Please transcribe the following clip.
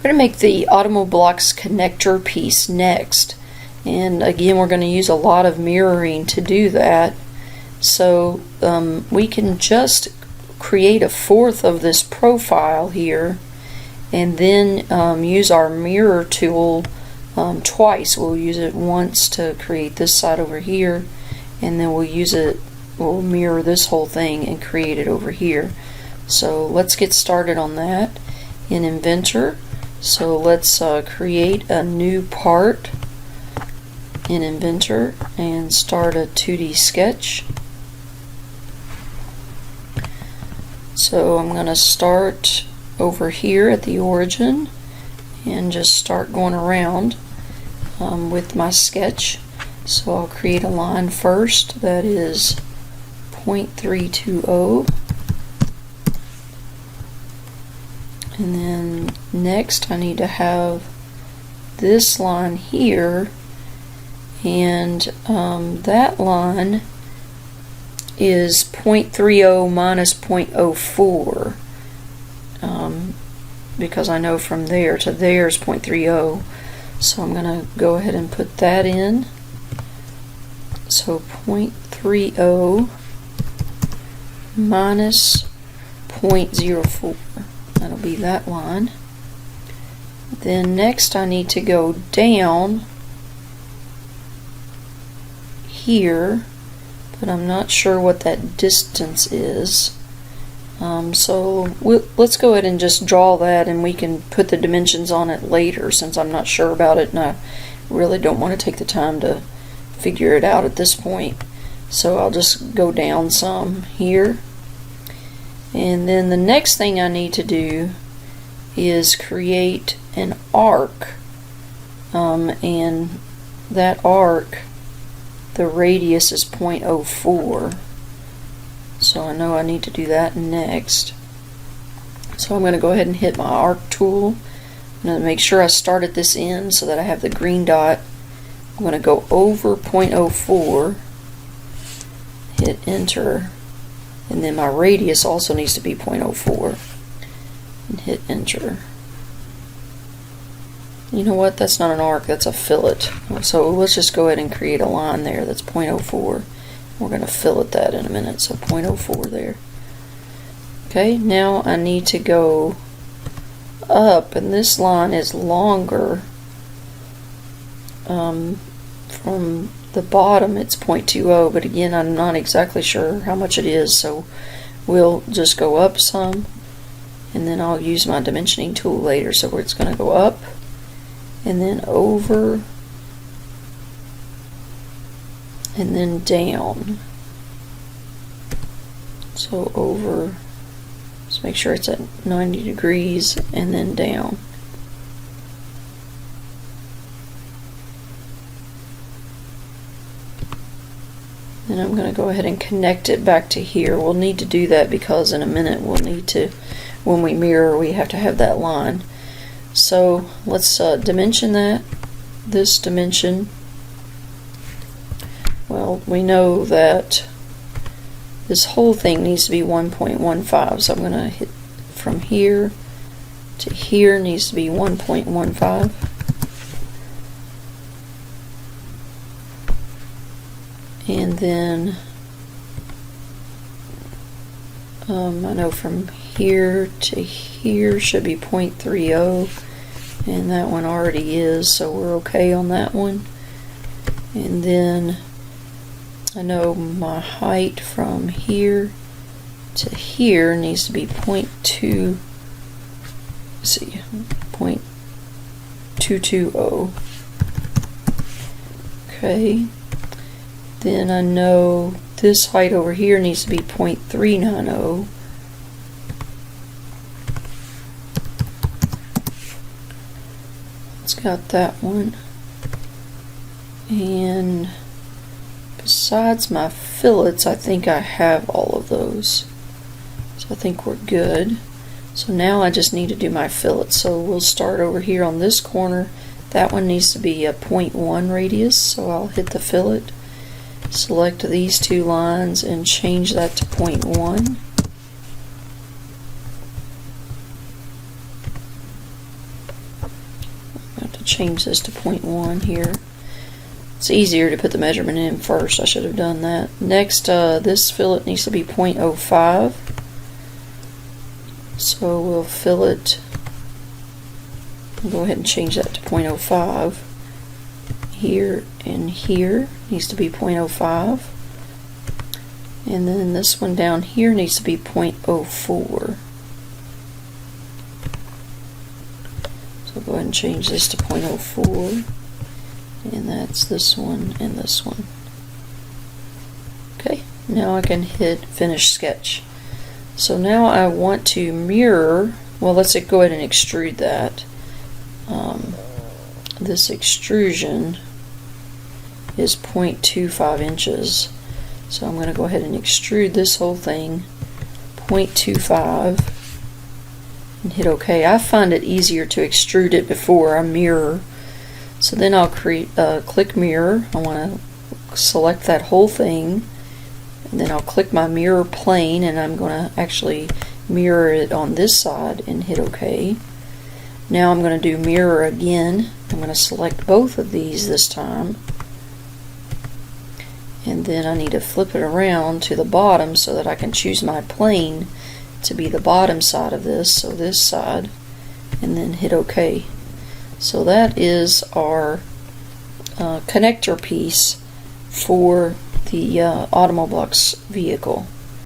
We're going to make the AutomoBlocks connector piece next, and again we're going to use a lot of mirroring to do that. So we can just create a fourth of this profile here and then use our mirror tool twice. We'll use it once to create this side over here, and then we'll mirror this whole thing and create it over here. So let's get started on that in Inventor. So let's create a new part in Inventor and start a 2D sketch. So I'm going to start over here at the origin and just start going around with my sketch. So I'll create a line first that is 0.320, and then next I need to have this line here, and that line is 0.30 minus 0.04, because I know from there to there is 0.30, so I'm going to go ahead and put that in. So 0.30 minus 0.04, that'll be that line. Then next I need to go down here, but I'm not sure what that distance is. So let's go ahead and just draw that, and we can put the dimensions on it later since I'm not sure about it and I really don't want to take the time to figure it out at this point. So I'll just go down some here, and then the next thing I need to do is create an arc, and that arc, the radius is 0.04, so I know I need to do that next. So I'm going to go ahead and hit my arc tool. I'm going to make sure I start at this end so that I have the green dot. I'm going to go over 0.04, hit enter, and then my radius also needs to be 0.04, and hit enter. You know what, that's not an arc, that's a fillet. So let's just go ahead and create a line there that's 0.04. We're going to fillet that in a minute, so 0.04 there. Okay, now I need to go up, and this line is longer. From the bottom it's 0.20, but again I'm not exactly sure how much it is, so we'll just go up some, and then I'll use my dimensioning tool later. So it's going to go up and then over and then down. So over, let's make sure it's at 90 degrees, and then down. And I'm going to go ahead and connect it back to here. We'll need to do that because in a minute we'll need to, when we mirror, we have to have that line. So let's dimension that. This dimension, well, we know that this whole thing needs to be 1.15, so I'm going to hit from here to here needs to be 1.15. And then I know from here to here should be 0.30, and that one already is, so we're okay on that one. And then I know my height from here to here needs to be 0.2, let's see, 0.220. Okay. Then I know this height over here needs to be 0.390. It's got that one. And besides my fillets, I think I have all of those. So I think we're good. So now I just need to do my fillets. So we'll start over here on this corner. That one needs to be a 0.1 radius, so I'll hit the fillet. Select these two lines and change that to 0.1. change this to 0.1 here. It's easier to put the measurement in first. I should have done that. Next, this fillet needs to be 0.05. So we'll fillet. We'll go ahead and change that to 0.05. Here and here needs to be 0.05. And then this one down here needs to be 0.04. So go ahead and change this to 0.04. And that's this one and this one. Okay, now I can hit finish sketch. So now I want to mirror, well, let's go ahead and extrude that. This extrusion is 0.25 inches. So I'm going to go ahead and extrude this whole thing 0.25 and hit OK. I find it easier to extrude it before I mirror. So then I'll click mirror. I want to select that whole thing, and then I'll click my mirror plane, and I'm going to actually mirror it on this side and hit OK. Now I'm going to do mirror again. I'm going to select both of these this time, and then I need to flip it around to the bottom so that I can choose my plane to be the bottom side of this, so this side, and then hit OK. So that is our connector piece for the Automoblocks vehicle.